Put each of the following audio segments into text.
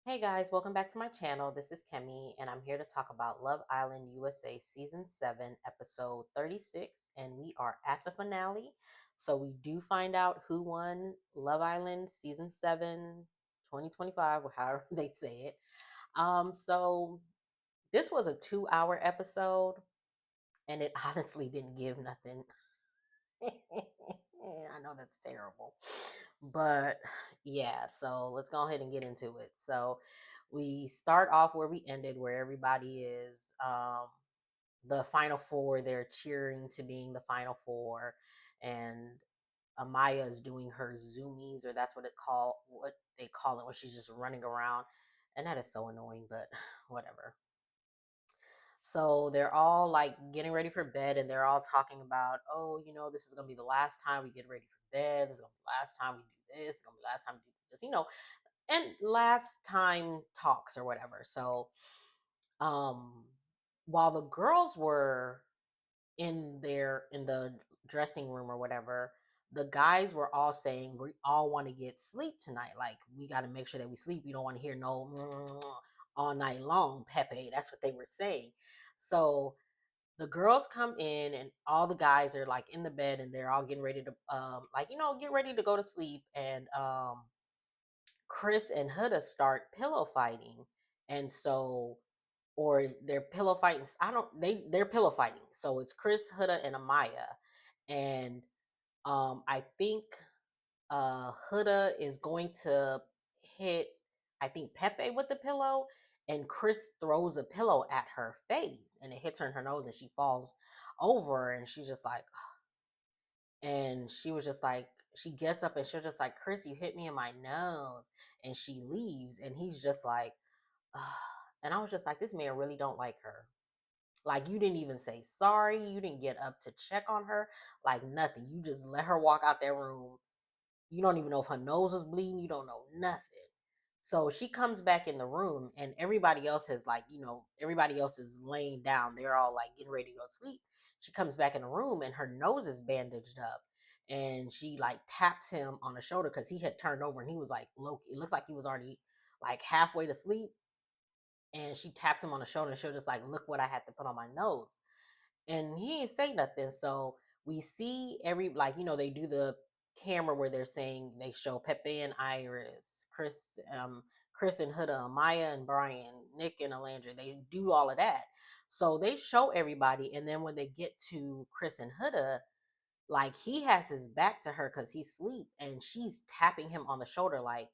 Hey guys, welcome back to my channel. This is Kemi, and I'm here to talk about Love Island USA Season 7, Episode 36. And we are at the finale. So we do find out who won Love Island Season 7, 2025, or however they say it. So this was a 2-hour episode, and it honestly didn't give nothing. I know that's terrible. But yeah, so let's go ahead and get into it. So we start off where we ended, where everybody is the final four. They're cheering to being the final four, and Amaya is doing her zoomies, or that's what they call it when she's just running around. And that is so annoying, but whatever. So they're all like getting ready for bed, and they're all talking about, oh, this is gonna be the last time we get ready for bed. This is gonna be the last time we do this. It's gonna be the last time we do this, and last time talks or whatever. So, um, while the girls were in the dressing room or whatever, the guys were all saying we all want to get sleep tonight. Like we got to make sure that we sleep. We don't want to hear no all night long, Pepe. That's what they were saying. So the girls come in and all the guys are like in the bed and they're all getting ready to get ready to go to sleep. And Chris and Huda start pillow fighting. And so or they're pillow fighting. I don't they're pillow fighting. So it's Chris, Huda, and Amaya. And I think Huda is going to hit, I think, Pepe with the pillow, and Chris throws a pillow at her face, and it hits her in her nose, and she falls over, and she's just like, and she was just like, she gets up and she's just like, Chris, you hit me in my nose, and she leaves, and he's just like, ugh. And I was just like, this man really don't like her. Like, you didn't even say sorry. You didn't get up to check on her. Like, nothing. You just let her walk out that room. You don't even know if her nose is bleeding. You don't know nothing. So she comes back in the room, and everybody else has, like, everybody else is laying down. They're all like getting ready to go to sleep. She comes back in the room, and her nose is bandaged up. And she like taps him on the shoulder because he had turned over and he was like, low. It looks like he was already like halfway to sleep. And she taps him on the shoulder, and she'll just like, look what I had to put on my nose. And he ain't say nothing. So we see they do the camera where they're saying, they show Pepe and Iris, Chris and Huda, Maya and Brian, Nick and Alandra. They do all of that. So they show everybody, and then when they get to Chris and Huda, like he has his back to her because he's asleep, and she's tapping him on the shoulder like,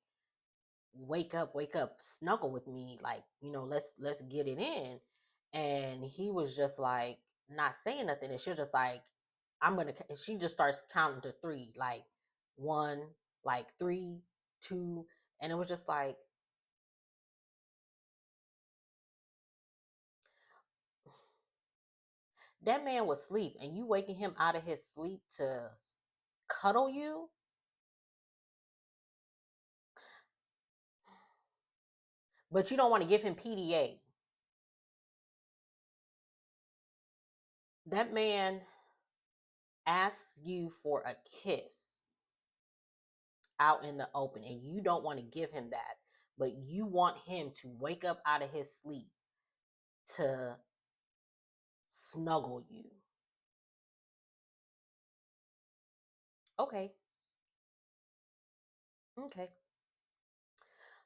wake up, snuggle with me, like, let's get it in. And he was just like not saying nothing, and she was just like, she just starts counting to three, like one, like three, two, and it was just like, that man was asleep and you waking him out of his sleep to cuddle you. But you don't want to give him PDA. That man asks you for a kiss out in the open, and you don't want to give him that, but you want him to wake up out of his sleep to snuggle you. Okay. Okay.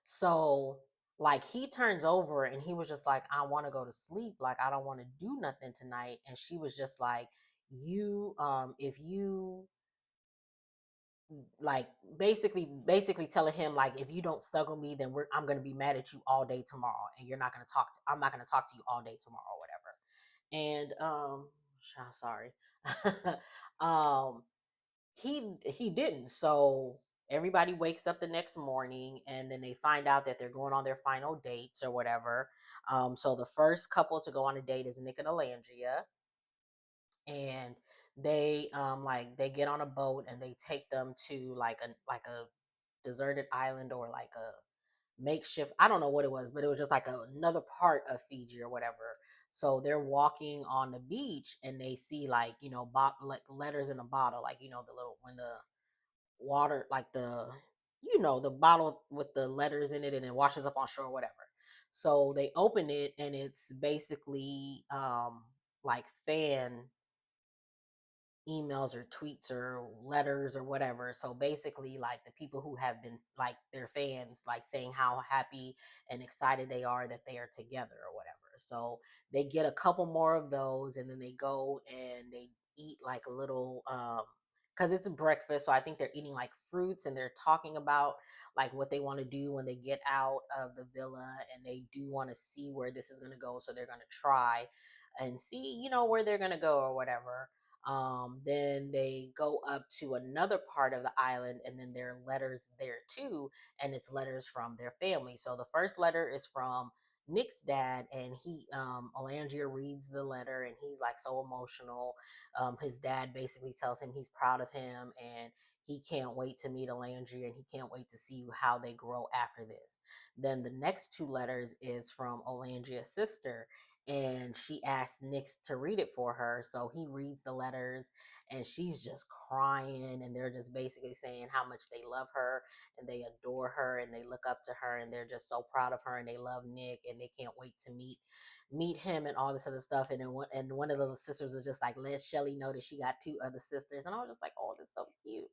So like he turns over and he was just like, I want to go to sleep, like I don't want to do nothing tonight. And she was just like, you if you like basically telling him like, if you don't snuggle me, then I'm gonna be mad at you all day tomorrow, and I'm not gonna talk to you all day tomorrow or whatever. And sorry. um he didn't. So everybody wakes up the next morning, and then they find out that they're going on their final dates or whatever. So the first couple to go on a date is Nick and Alandria, and they get on a boat and they take them to like a deserted island, or like a makeshift, I don't know what it was, but it was just like another part of Fiji or whatever. So they're walking on the beach and they see like, like letters in a bottle, like, the little, when the water, like the the bottle with the letters in it, and it washes up on shore, or whatever. So they open it, and it's basically like fan emails or tweets or letters or whatever. So basically, like the people who have been like their fans, like saying how happy and excited they are that they are together or whatever. So they get a couple more of those, and then they go and they eat like a little because it's a breakfast. So I think they're eating like fruits, and they're talking about like what they want to do when they get out of the villa, and they do want to see where this is going to go. So they're going to try and see, where they're going to go or whatever. Then they go up to another part of the island, and then there are letters there too, and it's letters from their family. So the first letter is from Nick's dad, and Olandria reads the letter, and he's like so emotional. His dad basically tells him he's proud of him, and he can't wait to meet Olandria, and he can't wait to see how they grow after this. Then the next two letters is from Olandria's sister, and she asked Nick to read it for her. So he reads the letters, and she's just crying, and they're just basically saying how much they love her and they adore her and they look up to her, and they're just so proud of her, and they love Nick, and they can't wait to meet him and all this other stuff. And then one of the sisters was just like, let Shelly know that she got two other sisters, and I was just like, oh, that's so cute.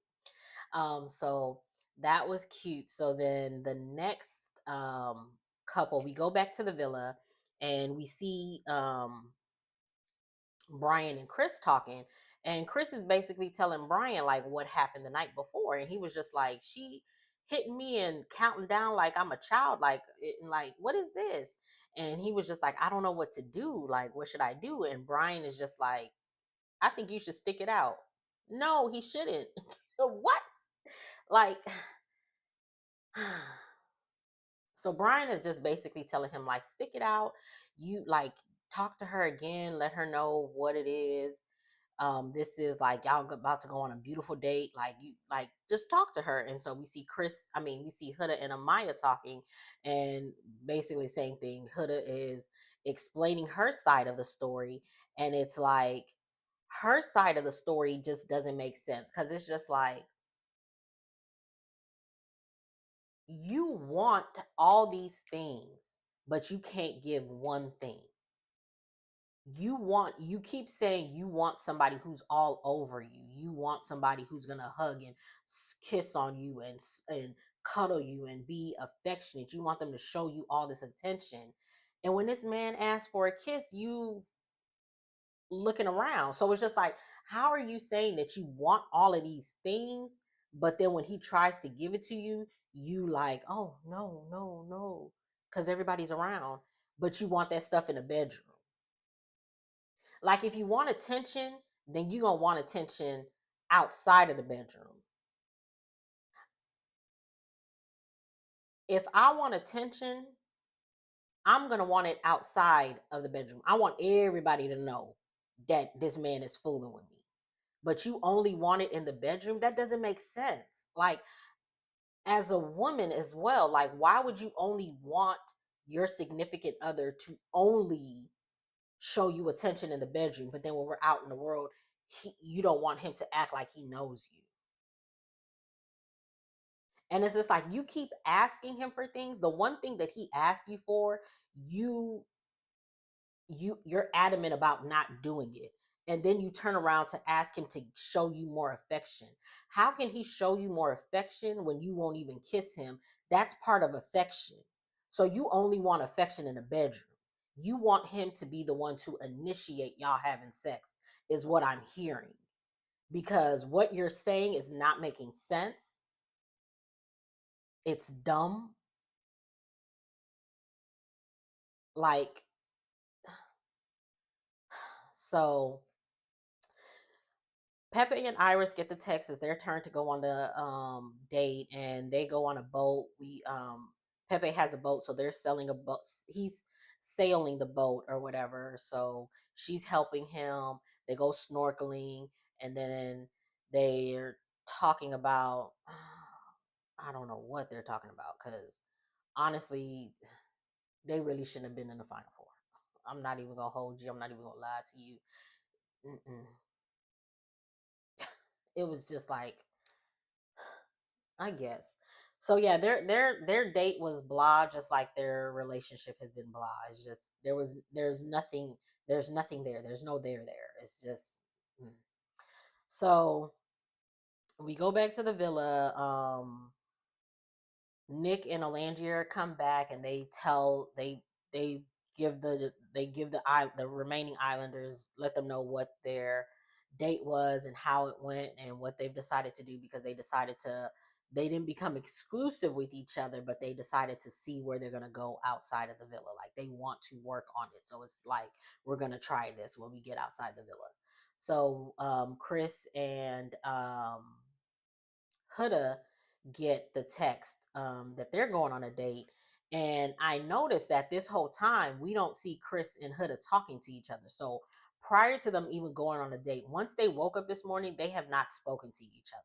So that was cute. So then the next couple, we go back to the villa, and we see Brian and Chris talking, and Chris is basically telling Brian like what happened the night before, and he was just like, she hitting me and counting down like I'm a child, like what is this? And he was just like, I don't know what to do, like what should I do? And Brian is just like, I think you should stick it out. No, he shouldn't. What? Like so Brian is just basically telling him like, stick it out. You like talk to her again, let her know what it is. This is like y'all about to go on a beautiful date. Like you like just talk to her. And so we see Huda and Amaya talking, and basically same thing. Huda is explaining her side of the story, and it's like her side of the story just doesn't make sense, because it's just like, you want all these things, but you can't give one thing. You keep saying you want somebody who's all over you. You want somebody who's going to hug and kiss on you and cuddle you and be affectionate. You want them to show you all this attention. And when this man asks for a kiss, you looking around. So it's just like, how are you saying that you want all of these things, but then when he tries to give it to you, you like, oh no, no, no, because everybody's around, but you want that stuff in the bedroom. Like if you want attention, then you're gonna want attention outside of the bedroom. If I want attention, I'm gonna want it outside of the bedroom. I want everybody to know that this man is fooling with me. But you only want it in the bedroom? That doesn't make sense. Like, as a woman as well, like why would you only want your significant other to only show you attention in the bedroom, but then when we're out in the world, you don't want him to act like he knows you? And it's just like, you keep asking him for things. The one thing that he asked you for, you you're adamant about not doing it, and then you turn around to ask him to show you more affection. How can he show you more affection when you won't even kiss him? That's part of affection. So you only want affection in the bedroom. You want him to be the one to initiate y'all having sex, is what I'm hearing, because what you're saying is not making sense. It's dumb. Like, so Pepe and Iris get the text. It's their turn to go on the date, and they go on a boat. We Pepe has a boat, so they're selling a boat. He's sailing the boat or whatever. So she's helping him. They go snorkeling, and then they're talking about I don't know what they're talking about, because honestly, they really shouldn't have been in the final four. I'm not even gonna hold you. I'm not even gonna lie to you. Mm-mm. It was just like, I guess. So yeah, their date was blah, just like their relationship has been blah. It's just there's nothing there. There's no there. It's just mm. So we go back to the villa. Nick and Alangier come back and they give the remaining islanders, let them know what their date was and how it went and what they've decided to do, because they didn't become exclusive with each other, but they decided to see where they're going to go outside of the villa. Like they want to work on it. So it's like, we're going to try this when we get outside the villa. So Chris and Huda get the text that they're going on a date. And I noticed that this whole time we don't see Chris and Huda talking to each other. So prior to them even going on a date, once they woke up this morning, they have not spoken to each other.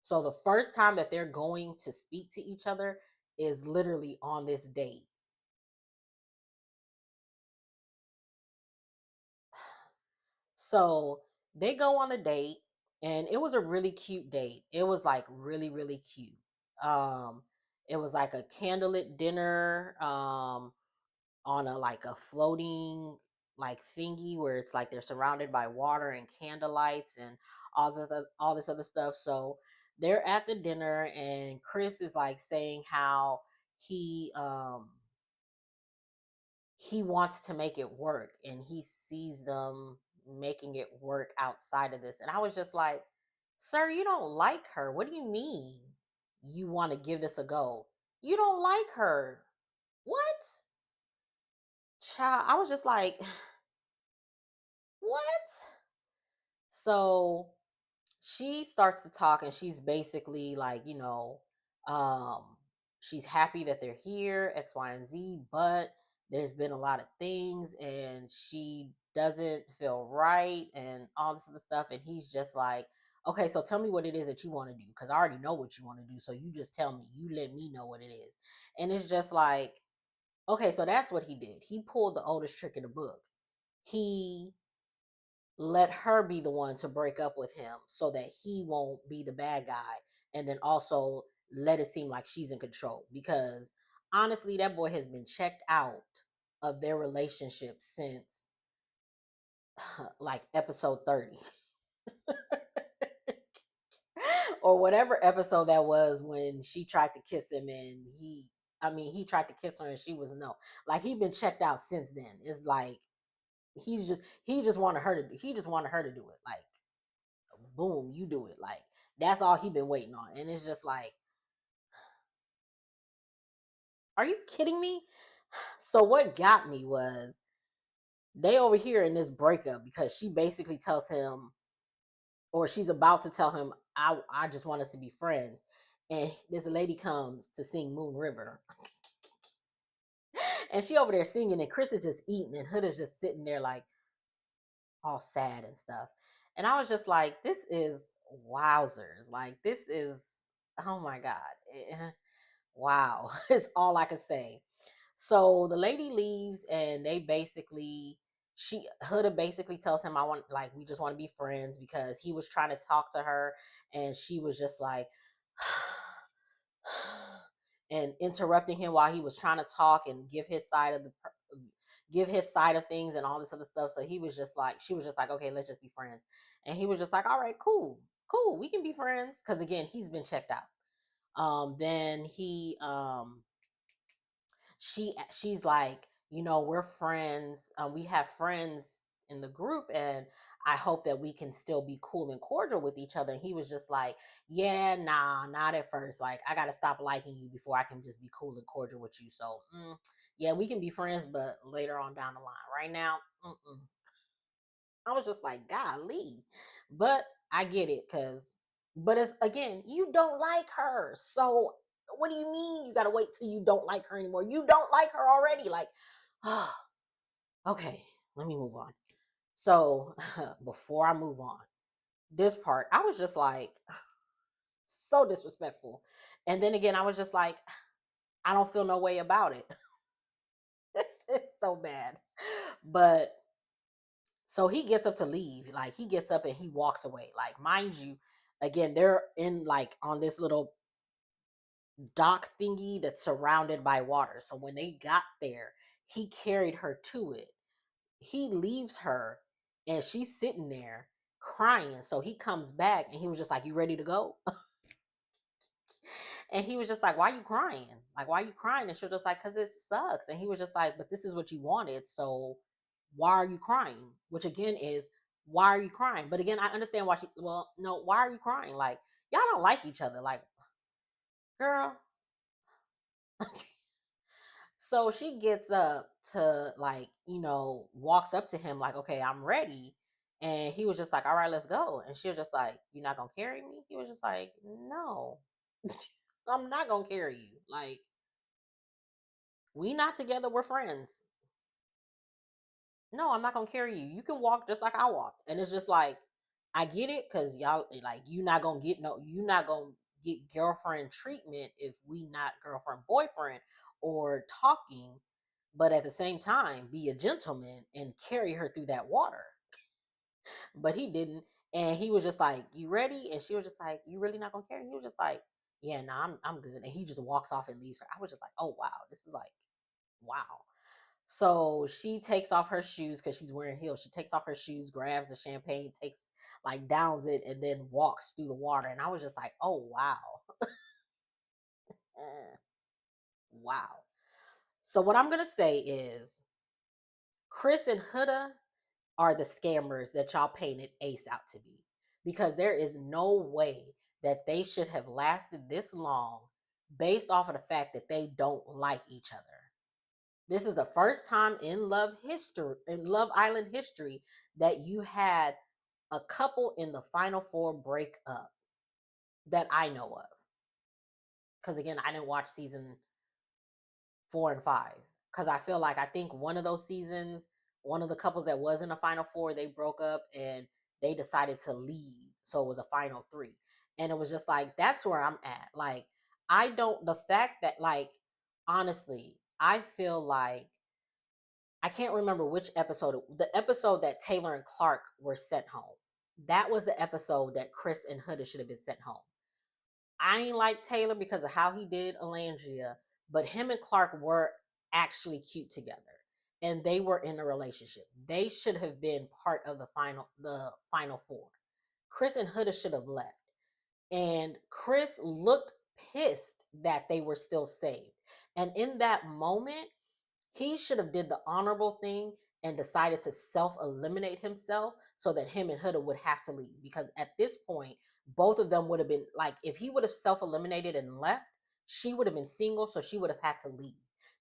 So the first time that they're going to speak to each other is literally on this date. So they go on a date, and it was a really cute date. It was like really, really cute. Um, it was like a candlelit dinner on a like a floating like thingy where it's like they're surrounded by water and candlelights and all this other stuff. So they're at the dinner, and Chris is like saying how he um he wants to make it work, and he sees them making it work outside of this. And I was just like, sir, you don't like her. What do you mean you want to give this a go? You don't like her. What? Child, I was just like, what? So she starts to talk, and she's basically like, um she's happy that they're here, X, Y, and Z, but there's been a lot of things and she doesn't feel right and all this other stuff. And he's just like, okay, so tell me what it is that you want to do, because I already know what you want to do, so you just tell me, you let me know what it is. And it's just like, okay, so that's what he did. He pulled the oldest trick in the book. He let her be the one to break up with him so that he won't be the bad guy, and then also let it seem like she's in control, because honestly that boy has been checked out of their relationship since like episode 30 or whatever episode that was, when she tried to kiss him and he tried to kiss her and she was no. Like he been checked out since then. It's like he just wanted her to do it. Like, boom, you do it. Like that's all he been waiting on. And it's just like, are you kidding me? So what got me was they over here in this breakup, because she basically tells him, or she's about to tell him, I just want us to be friends. And this lady comes to sing Moon River. And she over there singing, and Chris is just eating, and Hood is just sitting there like all sad and stuff. And I was just like, this is wowzers. Like this is, oh my God. Wow, is all I could say. So the lady leaves, and they basically, she Huda basically tells him, I want, like, we just want to be friends, because he was trying to talk to her, and she was just like and interrupting him while he was trying to talk and give his side of things and all this other stuff. So he was just like, she was just like, okay, let's just be friends. And he was just like, all right, cool, we can be friends, because again, he's been checked out. Then she's like, we're friends, we have friends in the group, and I hope that we can still be cool and cordial with each other. And he was just like, yeah, nah, not at first. Like, I gotta stop liking you before I can just be cool and cordial with you. So yeah, we can be friends, but later on down the line. Right now, I was just like, golly. But I get it, but it's, again, you don't like her. So what do you mean you gotta wait till you don't like her anymore? You don't like her already. Like, okay, let me move on. So before I move on, this part, I was just like, so disrespectful. And then again, I was just like, I don't feel no way about it. It's so bad. But so he gets up to leave. Like he gets up and he walks away. Like, mind you, again, they're in like on this little dock thingy that's surrounded by water. So when they got there, he carried her to it. He leaves her and she's sitting there crying. So he comes back and he was just like, "You ready to go?" And he was just like, "Why are you crying? Like, why are you crying?" And she was just like, "Because it sucks." And he was just like, "But this is what you wanted. So why are you crying?" Which again is, why are you crying? But again, I understand why well, no, why are you crying? Like, y'all don't like each other. Like, girl. So she gets up to, like, walks up to him like, "Okay, I'm ready." And he was just like, "All right, let's go." And she was just like, "You're not gonna carry me?" He was just like, "No, I'm not gonna carry you. Like, we not together, we're friends. No, I'm not gonna carry you. You can walk just like I walked." And it's just like, I get it, because y'all like, you not gonna get girlfriend treatment if we not girlfriend boyfriend or talking, but at the same time, be a gentleman and carry her through that water. But he didn't, and he was just like, "You ready?" And she was just like, "You really not gonna carry?" He was just like, "Yeah, no, I'm good." And he just walks off and leaves her. I was just like, "Oh wow, this is like, wow." So she takes off her shoes because she's wearing heels. She takes off her shoes, grabs the champagne, takes, like, downs it, and then walks through the water. And I was just like, "Oh wow, Eh, wow." So what I'm gonna say is, Chris and Huda are the scammers that y'all painted Ace out to be, because there is no way that they should have lasted this long based off of the fact that they don't like each other. This is the first time in Love Island history, that you had a couple in the final four break up, that I know of. Because again, I didn't watch season 4 and 5, because I think one of those seasons, one of the couples that was in the final four, they broke up and they decided to leave, so it was a final three. And it was just like, that's where I'm at. Like, I don't the fact that, like, honestly, I feel like, I can't remember which episode. The episode that Taylor and Clark were sent home. That was the episode that Chris and Huda should have been sent home. I ain't like Taylor because of how he did Alangria, but him and Clark were actually cute together, and they were in a relationship. They should have been part of the final four. Chris and Huda should have left, and Chris looked pissed that they were still saved. And in that moment, he should have did the honorable thing and decided to self-eliminate himself, so that him and Huda would have to leave. Because at this point, both of them would have been like, if he would have self-eliminated and left, she would have been single, so she would have had to leave.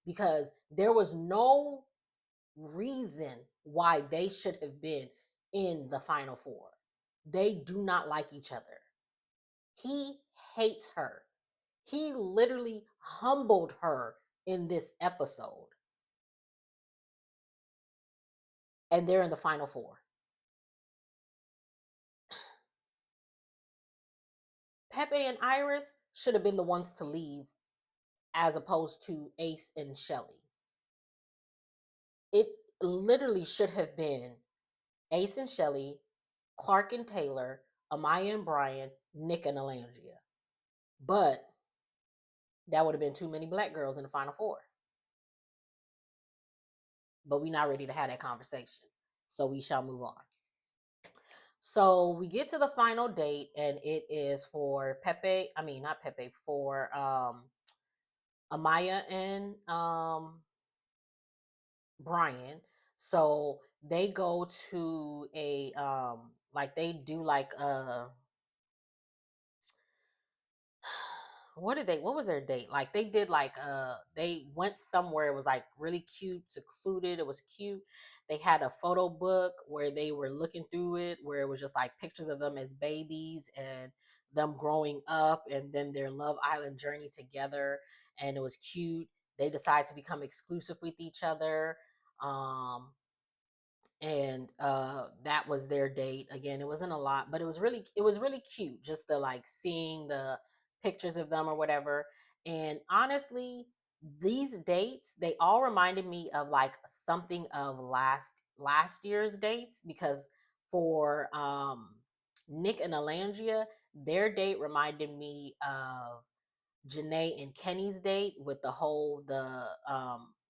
Because there was no reason why they should have been in the final four. They do not like each other. He hates her. He literally humbled her in this episode, and they're in the final four. Pepe and Iris should have been the ones to leave, as opposed to Ace and Shelly. It literally should have been Ace and Shelly, Clark and Taylor, Amaya and Brian, Nick and Alangria. But that would have been too many black girls in the final four. But we're not ready to have that conversation. So we shall move on. So we get to the final date, and it is for Pepe. I mean, not Pepe, for Amaya and Brian. So they go to a like, they do like what was their date? Like, they did like they went somewhere, it was like really cute, secluded, it was cute. They had a photo book where they were looking through it, where it was just like pictures of them as babies and them growing up, and then their Love Island journey together, and it was cute. They decided to become exclusive with each other. And that was their date. Again, it wasn't a lot, but it was really cute, just the, like, seeing the pictures of them or whatever. And honestly, these dates, they all reminded me of like something of last year's dates, because for Nick and Alangria, their date reminded me of Janae and Kenny's date with the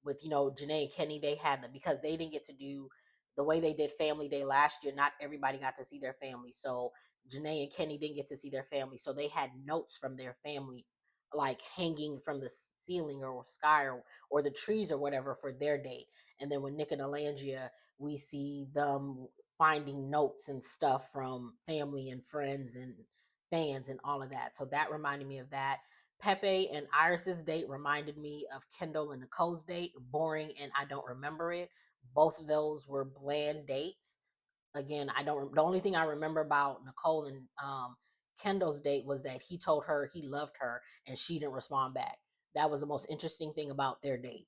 with Janae and Kenny. They had the because they didn't get to do the way they did family day last year. Not everybody got to see their family. So Janae and Kenny didn't get to see their family. So they had notes from their family like hanging from the ceiling or sky or the trees or whatever for their date. And then with Nick and Alangia, we see them finding notes and stuff from family and friends and fans and all of that. So that reminded me of that. Pepe and Iris's date reminded me of Kendall and Nicole's date. Boring and I don't remember it. Both of those were bland dates. Again, I don't. The only thing I remember about Nicole and Kendall's date was that he told her he loved her and she didn't respond back. That was the most interesting thing about their date.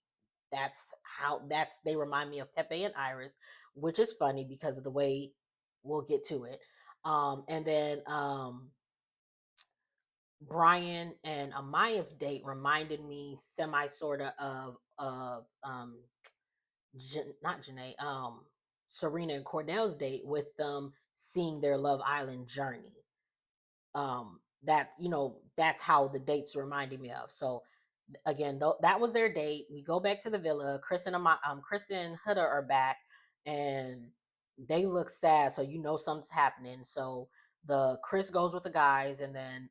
That's they remind me of Pepe and Iris, which is funny because of the way we'll get to it. And then Brian and Amaya's date reminded me semi sorta of not Janae, Serena and Cordell's date with them seeing their Love Island journey. That's how the dates reminded me of. So again, that was their date. We go back to the villa. Chris and Huda are back, and they look sad. So something's happening. So the Chris goes with the guys, and then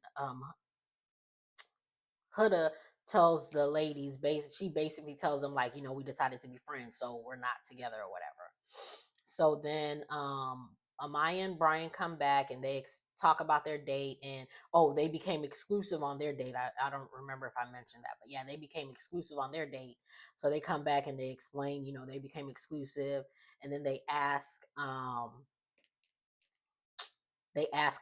Huda tells the ladies, she basically tells them like, we decided to be friends, so we're not together or whatever. So then Amaya and Brian come back and they talk about their date, and they became exclusive on their date. I don't remember if I mentioned that, but yeah, they became exclusive on their date. So they come back and they explain, they became exclusive, and then they asked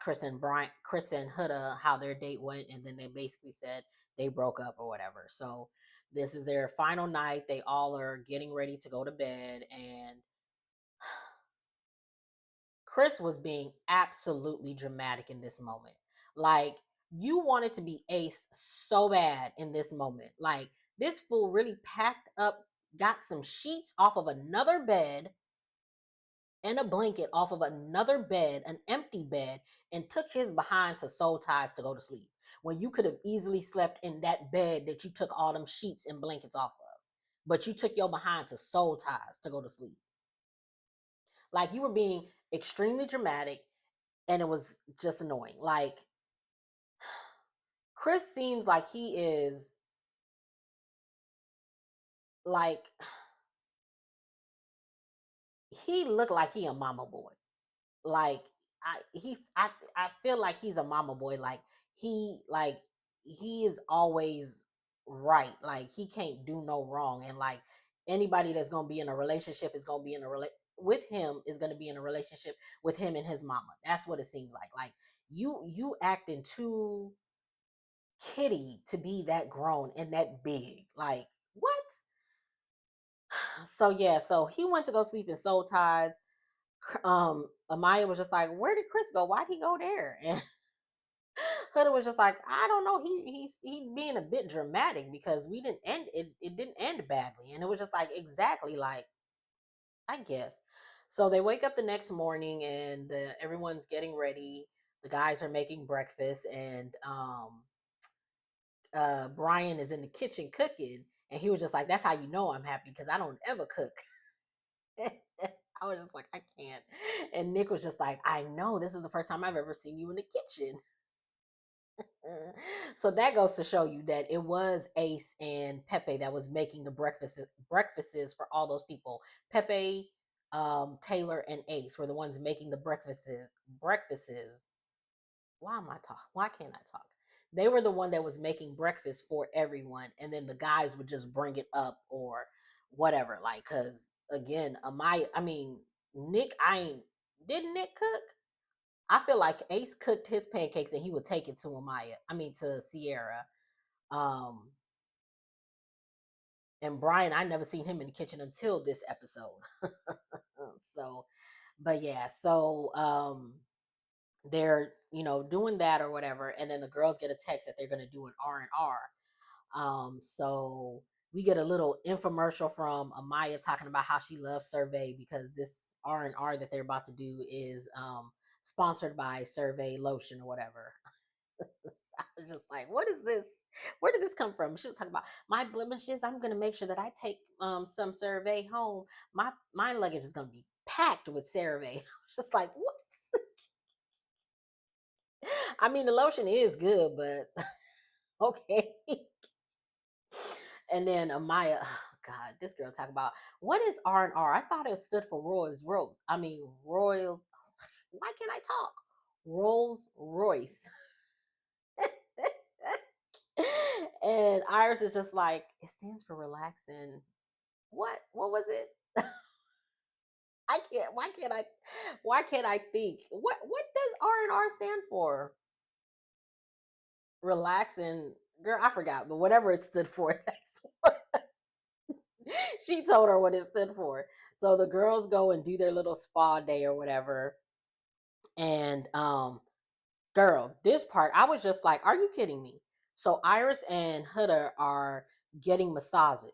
Chris and Huda how their date went, and then they basically said they broke up or whatever. So this is their final night. They all are getting ready to go to bed, and Chris was being absolutely dramatic in this moment. Like, you wanted to be Ace so bad in this moment. Like, this fool really packed up, got some sheets off of another bed and a blanket off of another bed, an empty bed, and took his behind to Soul Ties to go to sleep. When you could have easily slept in that bed that you took all them sheets and blankets off of. But you took your behind to Soul Ties to go to sleep. Like, you were being extremely dramatic and it was just annoying. Like, Chris seems like he is like he looked like he a mama boy. Like I feel like he's a mama boy. Like he is always right. Like he can't do no wrong. And like anybody that's gonna be in a relationship is gonna be in a with him is gonna be in a relationship with him and his mama. That's what it seems like. Like you acting too kitty to be that grown and that big. Like what? So yeah, so he went to go sleep in Soul Tides. Amaya was just like, "Where did Chris go? Why'd he go there?" And Huda was just like, "I don't know. He being a bit dramatic because we didn't end it. It didn't end badly." And it was just like, exactly, like I guess. So they wake up the next morning and everyone's getting ready. The guys are making breakfast, and Brian is in the kitchen cooking, and he was just like, "That's how you know I'm happy because I don't ever cook." I was just like, I can't. And Nick was just like, I know this is the first time I've ever seen you in the kitchen. So that goes to show you that it was Ace and Pepe that was making the breakfasts for all those people. Pepe, Taylor, and Ace were the ones making the breakfasts. Why am I talking? Why can't I talk? They were the one that was making breakfast for everyone, and then the guys would just bring it up or whatever. Like, cause again, I mean, Nick, didn't Nick cook? I feel like Ace cooked his pancakes and he would take it to Amaya. I mean, to Sierra. Um, and Brian, I never seen him in the kitchen until this episode. So, but yeah, so they're doing that or whatever, and then the girls get a text that they're going to do an R&R. So we get a little infomercial from Amaya talking about how she loves Survey because this R&R that they're about to do is sponsored by Survey Lotion or whatever. I was just like, what is this? Where did this come from? She was talking about my blemishes. I'm gonna make sure that I take some CeraVe home. My luggage is gonna be packed with CeraVe. I was just like, what? I mean, the lotion is good, but okay. And then Amaya, oh God, this girl talk about what is R&R? I thought it stood for Rolls Royce. I mean, Royal. Why can't I talk? Rolls Royce. And Iris is just like, it stands for relaxing. What? What was it? I can't. Why can't I? Why can't I think? What does R&R stand for? Relaxing, girl. I forgot, but whatever it stood for, that's what she told her what it stood for. So the girls go and do their little spa day or whatever, and girl, this part I was just like, are you kidding me? So Iris and Huda are getting massages,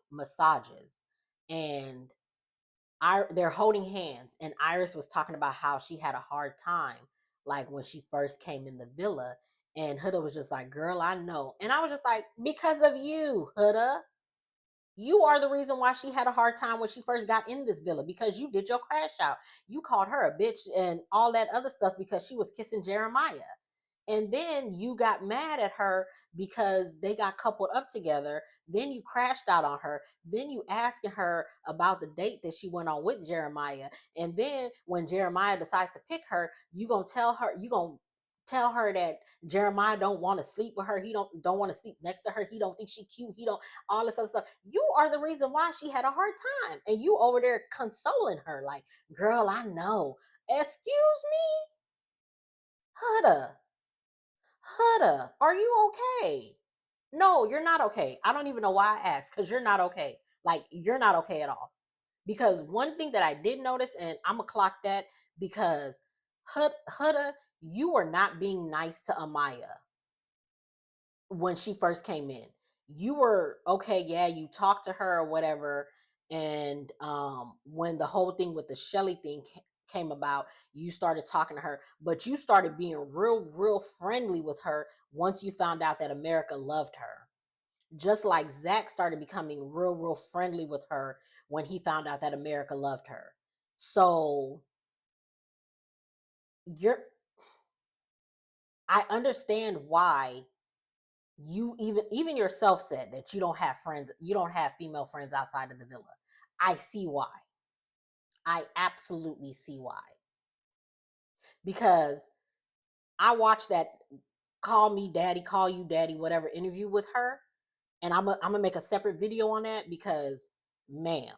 and they're holding hands, and Iris was talking about how she had a hard time, like when she first came in the villa, and Huda was just like, "Girl, I know," and I was just like, "Because of you, Huda." You are the reason why she had a hard time when she first got in this villa because you did your crash out. You called her a bitch and all that other stuff because she was kissing Jeremiah. And then you got mad at her because they got coupled up together. Then you crashed out on her. Then you asking her about the date that she went on with Jeremiah. And then when Jeremiah decides to pick her, you gonna tell her that Jeremiah don't want to sleep with her. He don't want to sleep next to her. He don't think she cute. He don't all this other stuff. You are the reason why she had a hard time. And you over there consoling her like, girl, I know. Excuse me, Huda. Huda, are you okay? No, you're not okay. I don't even know why I asked because you're not okay. Like, you're not okay at all. Because one thing that I did notice, and I'm going to clock that because Huda, you were not being nice to Amaya when she first came in. You were okay, yeah, you talked to her or whatever. And when the whole thing with the Shelly thing came about, you started talking to her, but you started being real friendly with her once you found out that America loved her. Just like Zach started becoming real friendly with her when he found out that America loved her. So you're I understand why you even yourself said that you don't have friends, you don't have female friends outside of the villa. I see why. I absolutely see why. Because I watched that call me daddy, call you daddy, whatever interview with her, and I'm gonna make a separate video on that because, ma'am,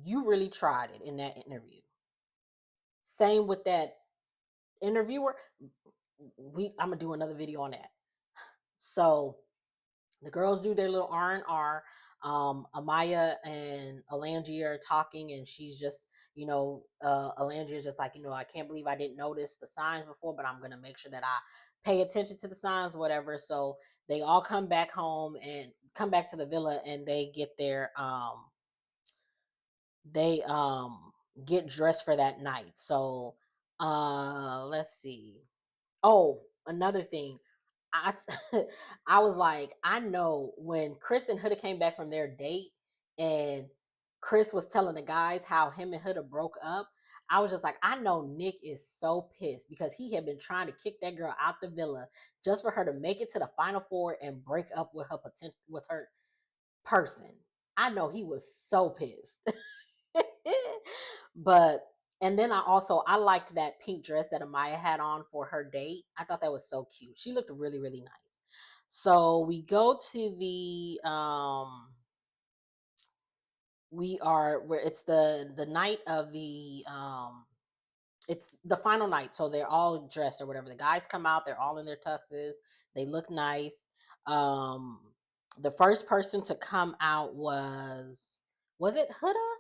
you really tried it in that interview. Same with that interviewer. I'm gonna do another video on that. So the girls do their little R&R. Amaya and Alangia are talking, and she's just, Alangia is just like, I can't believe I didn't notice the signs before, but I'm gonna make sure that I pay attention to the signs, whatever. So they all come back home and come back to the villa, and they get their they get dressed for that night. So let's see. Oh, another thing. I I was like, I know when Chris and Huda came back from their date and Chris was telling the guys how him and Huda broke up. I was just like, I know Nick is so pissed because he had been trying to kick that girl out the villa just for her to make it to the final four and break up with her person. I know he was so pissed. But and then I liked that pink dress that Amaya had on for her date. I thought that was so cute. She looked really nice. So we go to the we are where it's the night of the it's the final night. So they're all dressed or whatever. The guys come out, they're all in their tuxes. They look nice. The first person to come out was it Huda?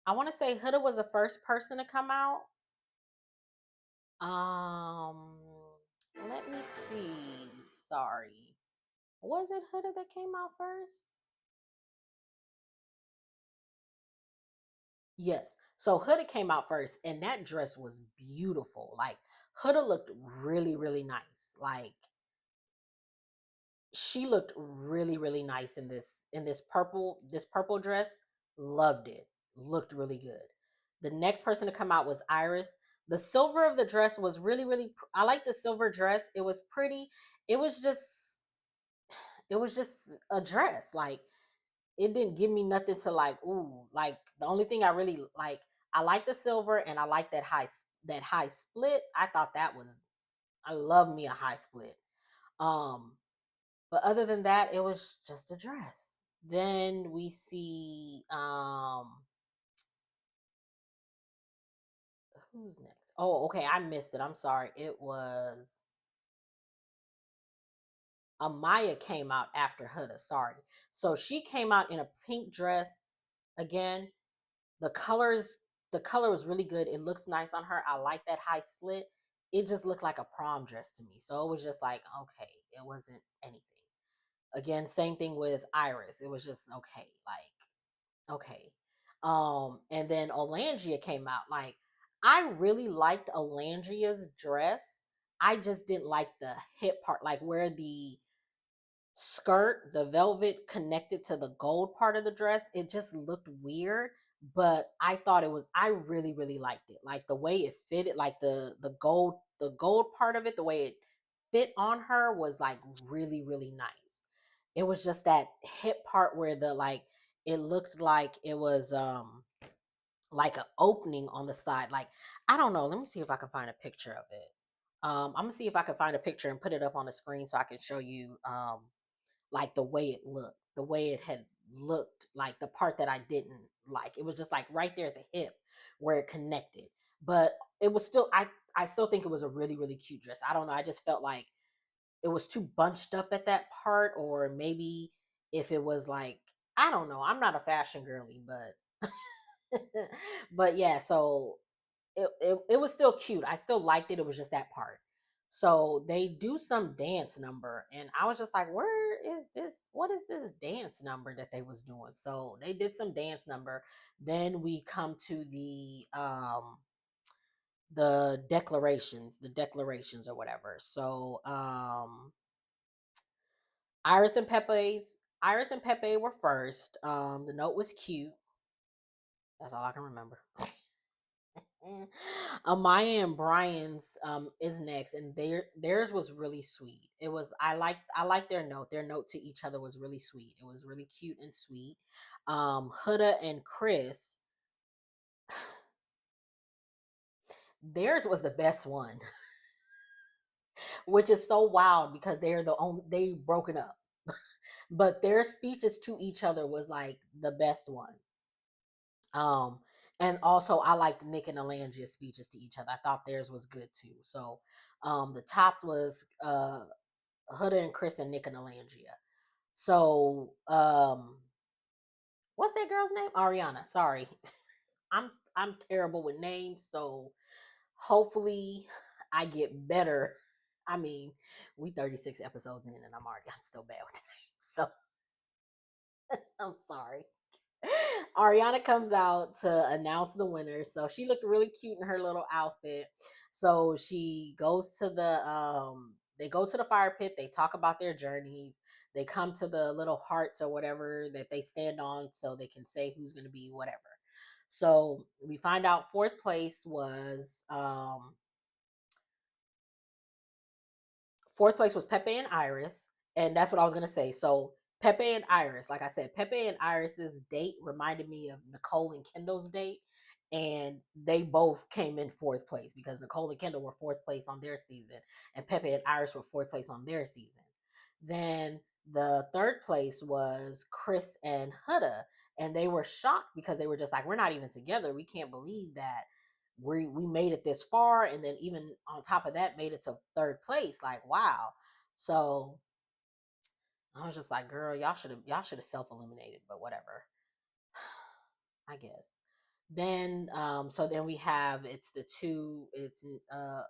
I want to say Huda was the first person to come out. Let me see. Sorry. Was it Huda that came out first? Yes. So Huda came out first, and that dress was beautiful. Like Huda looked really, really nice. Like she looked really, really nice in this purple dress. Loved it. Looked really good. The next person to come out was Iris. The silver of the dress was really, really. I like the silver dress. It was pretty. It was just. It was just a dress. Like it didn't give me nothing to like. Ooh, like the only thing I really like. I like the silver and I like that high split. I thought that was. I love me a high split. Um, but other than that, it was just a dress. Then we see who's next? Oh, okay, I missed it. I'm sorry. It was Amaya came out after Huda. Sorry. So she came out in a pink dress again. The colors the color was really good. It looks nice on her. I like that high slit. It just looked like a prom dress to me. So it was just like, okay, it wasn't anything. Again, same thing with Iris. It was just okay, like okay. And then Olandria came out. Like, I really liked Olandria's dress. I just didn't like the hip part, like where the skirt, the velvet connected to the gold part of the dress. It just looked weird, but I thought it was I really, really liked it. Like the way it fitted, like the gold part of it, the way it fit on her was like really, really nice. It was just that hip part where the like it looked like it was like an opening on the side. Like, I don't know. Let me see if I can find a picture of it. I'm gonna see if I can find a picture and put it up on the screen so I can show you like the way it looked, the way it had looked, like the part that I didn't like. It was just like right there at the hip where it connected. But it was still I still think it was a really, really cute dress. I don't know. I just felt like it was too bunched up at that part, or maybe if it was like I don't know. I'm not a fashion girly, but but yeah, so it was still cute. I still liked it. It was just that part. So they do some dance number, and I was just like, "Where is this? What is this dance number that they was doing?" So they did some dance number. Then we come to the declarations or whatever. So Iris and Pepe were first. The note was cute. That's all I can remember. Amaya and Brian's is next, and theirs was really sweet. It was I liked their note. Their note to each other was really sweet. It was really cute and sweet. Huda and Chris, theirs was the best one, which is so wild because they're the only they broken up, but their speeches to each other was like the best one. Um, and also I liked Nick and Alangia's speeches to each other. I thought theirs was good too. So, the tops was Huda and Chris and Nick and Alangia. So, what's that girl's name? Ariana. Sorry, I'm terrible with names. So hopefully I get better. I mean, we 36 episodes in, and I'm still bad with names. So I'm sorry. Ariana comes out to announce the winner. So she looked really cute in her little outfit. So she goes to they go to the fire pit, they talk about their journeys. They come to the little hearts or whatever that they stand on so they can say who's going to be whatever. So we find out fourth place was fourth place was Pepe and Iris, and that's what I was gonna say. So Pepe and Iris, like I said, Pepe and Iris's date reminded me of Nicole and Kendall's date, and they both came in fourth place because Nicole and Kendall were fourth place on their season, and Pepe and Iris were fourth place on their season. Then the third place was Chris and Huda, and they were shocked because they were just like, "We're not even together. We can't believe that we made it this far, and then even on top of that made it to third place. Like, wow." So I was just like, girl, y'all should have self-eliminated, but whatever. I guess. Then so then we have it's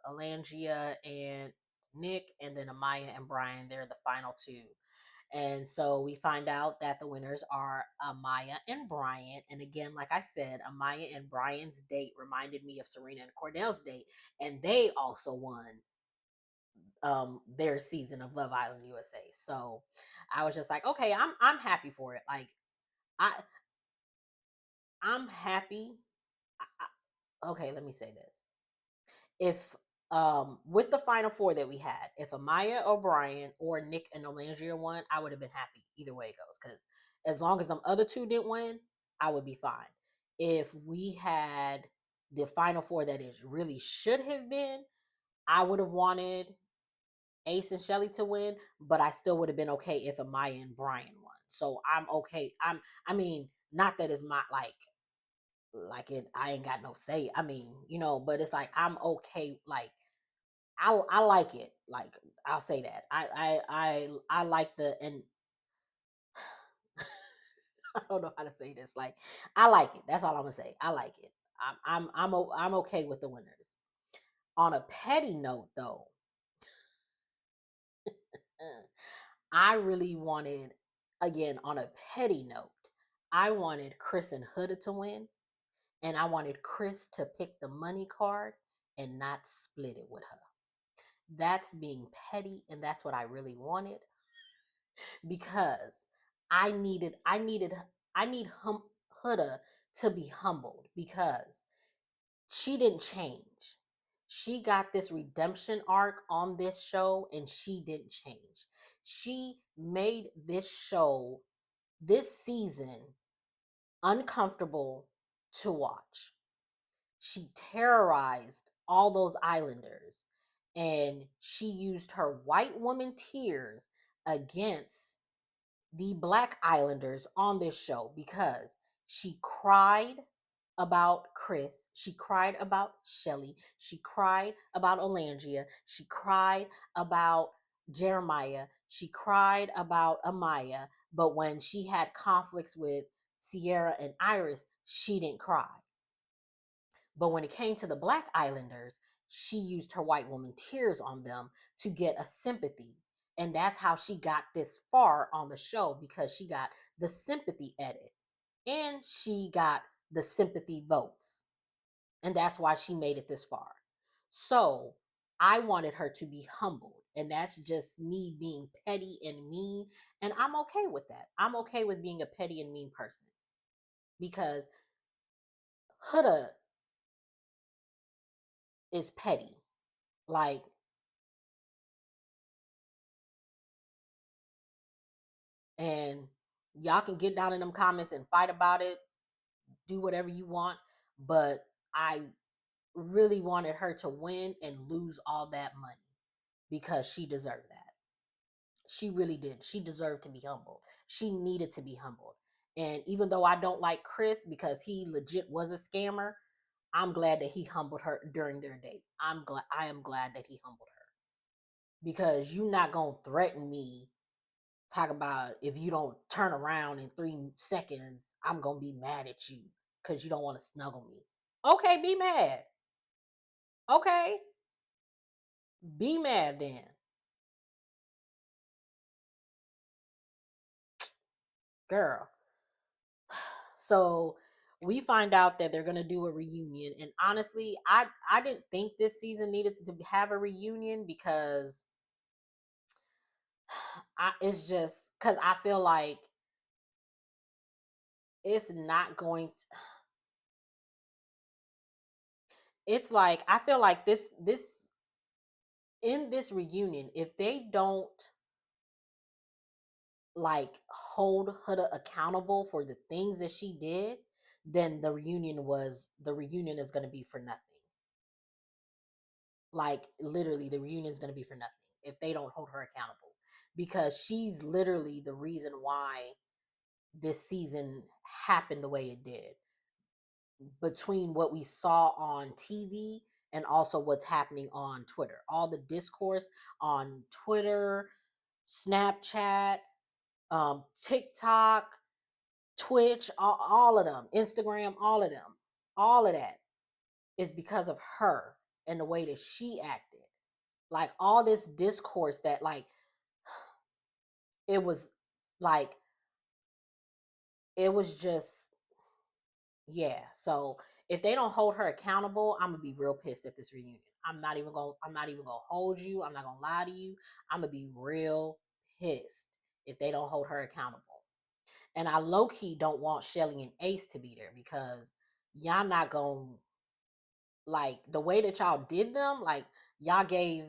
Alangia and Nick, and then Amaya and Brian, they're the final two. And so we find out that the winners are Amaya and Brian. And again, like I said, Amaya and Brian's date reminded me of Serena and Cordell's date, and they also won their season of Love Island USA. So I was just like, okay, I'm happy for it. Like I I'm happy. Okay, let me say this. If with the final four that we had, if Amaya O'Brien or Nick and Olandria won, I would have been happy either way it goes. Because as long as them other two didn't win, I would be fine. If we had the final four that it really should have been, I would have wanted Ace and Shelly to win, but I still would have been okay if Amaya and Brian won. So I'm okay. I mean, not that it's my like it I ain't got no say. I mean, but it's like I'm okay. Like I like it. Like I'll say that. I like the and I don't know how to say this. Like I like it. That's all I'm gonna say. I like it. I'm okay with the winners. On a petty note, though, I really wanted, again, on a petty note, I wanted Chris and Huda to win, and I wanted Chris to pick the money card and not split it with her. That's being petty, and that's what I really wanted because I need Huda to be humbled because she didn't change. She got this redemption arc on this show and she didn't change. She made this show, this season, uncomfortable to watch. She terrorized all those islanders and she used her white woman tears against the Black Islanders on this show because she cried about Chris, she cried about Shelly, she cried about Olandria, she cried about Jeremiah, she cried about Amaya, but when she had conflicts with Sierra and Iris, she didn't cry. But when it came to the Black Islanders, she used her white woman tears on them to get a sympathy. And that's how she got this far on the show because she got the sympathy edit and she got the sympathy votes. And that's why she made it this far. So I wanted her to be humbled. And that's just me being petty and mean. And I'm okay with that. I'm okay with being a petty and mean person because Huda is petty. Like, and y'all can get down in them comments and fight about it, do whatever you want. But I really wanted her to win and lose all that money because she deserved that. She really did. She deserved to be humbled. She needed to be humbled. And even though I don't like Chris because he legit was a scammer, I'm glad that he humbled her during their date. I am glad that he humbled her because you're not gonna threaten me. Talk about if you don't turn around in 3 seconds, I'm gonna be mad at you because you don't want to snuggle me. Okay, be mad. Okay, be mad then, girl. So we find out that they're gonna do a reunion, and honestly, I didn't think this season needed to have a reunion because it's just because I feel like it's not going. It's like I feel like this in this reunion, if they don't like hold Huda accountable for the things that she did, then the reunion is going to be for nothing. Like literally the reunion is going to be for nothing if they don't hold her accountable because she's literally the reason why this season happened the way it did between what we saw on TV and also what's happening on Twitter. All the discourse on Twitter, Snapchat, TikTok, Twitch, all of them, Instagram, all of them, all of that is because of her and the way that she acted. Like all this discourse that like it was Like it was just, yeah. So if they don't hold her accountable, I'm gonna be real pissed at this reunion. I'm not even gonna hold you. I'm not gonna lie to you. I'm gonna be real pissed if they don't hold her accountable. And I low key don't want Shelly and Ace to be there because y'all not gonna, like, the way that y'all did them, like y'all gave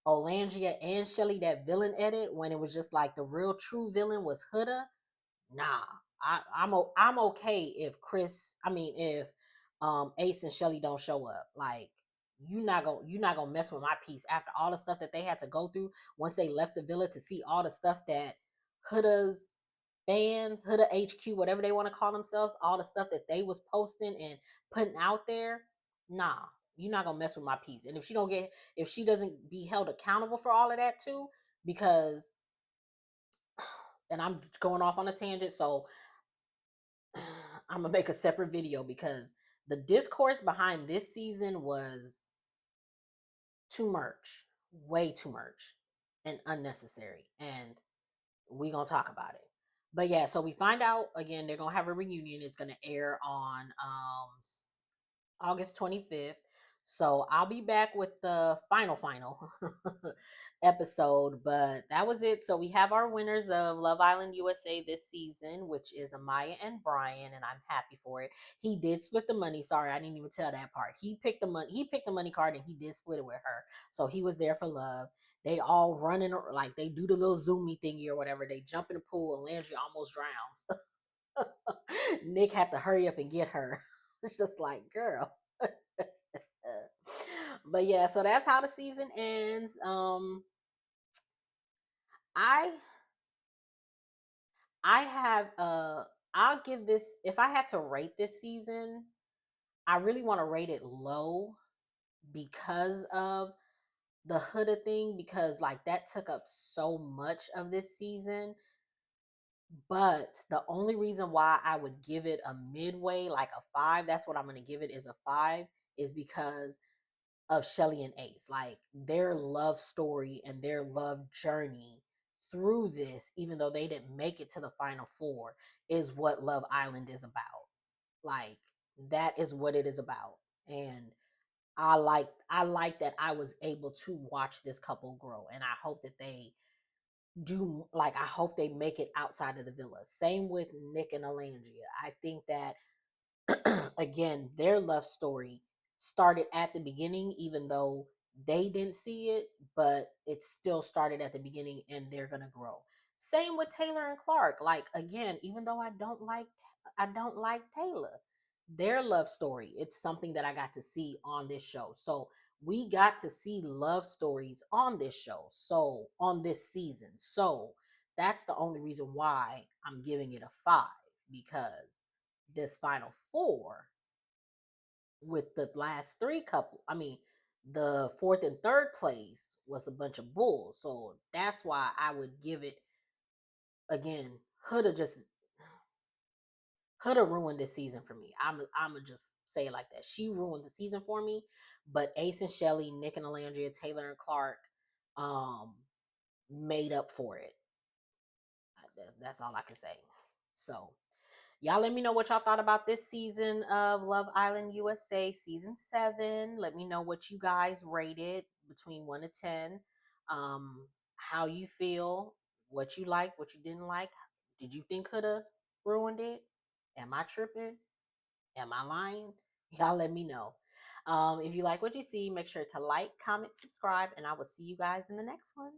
Olandria and Shelly that villain edit when it was just like the real true villain was Huda. Nah, I'm okay if if Ace and Shelly don't show up. Like you're not gonna mess with my peace after all the stuff that they had to go through once they left the villa to see all the stuff that Huda's fans, Huda HQ, whatever they want to call themselves, all the stuff that they was posting and putting out there. Nah, you're not gonna mess with my peace. And if she doesn't be held accountable for all of that too, because, and I'm going off on a tangent, so I'm gonna make a separate video because the discourse behind this season was too much, way too much, and unnecessary. And we gonna talk about it. But yeah, so we find out again they're gonna have a reunion. It's gonna air on August 25th. So I'll be back with the final episode, but that was it. So we have our winners of Love Island USA this season, which is Amaya and Brian, and I'm happy for it. He did split the money. Sorry, I didn't even tell that part. He picked the money card and he did split it with her. So he was there for love. They all running, like they do the little zoomy thingy or whatever. They jump in the pool and Landry almost drowns. Nick had to hurry up and get her. It's just like, girl. But yeah, so that's how the season ends. I I have I'll give this, if I had to rate this season, I really want to rate it low because of the Huda thing, because like that took up so much of this season. But the only reason why I would give it a midway, like a 5, that's what I'm going to give it, is a 5, is because of Shelly and Ace. Like their love story and their love journey through this, even though they didn't make it to the final 4, is what Love Island is about. Like that is what it is about. And I like that I was able to watch this couple grow, and I hope that they do, like, I hope they make it outside of the villa. Same with Nick and Alandria. I think that again, their love story started at the beginning, even though they didn't see it, but it still started at the beginning and they're gonna grow. Same with Taylor and Clark. Like again, even though I don't like Taylor, their love story, it's something that I got to see on this show. So we got to see love stories on this show. So on this season. So that's the only reason why I'm giving it a 5, because this final 4 with the last 3 couple, the fourth and third place was a bunch of bulls. So that's why I would give it, again, Huda ruined this season for me. I'm gonna just say it like that. She ruined the season for me. But Ace and Shelly, Nick and Alandria, Taylor and Clark, um, made up for it. That's all I can say. So y'all let me know what y'all thought about this season of Love Island USA season 7. Let me know what you guys rated between 1 to 10. How you feel, what you like, what you didn't like. Did you think could have ruined it? Am I tripping? Am I lying? Y'all let me know. If you like what you see, make sure to like, comment, subscribe, and I will see you guys in the next one.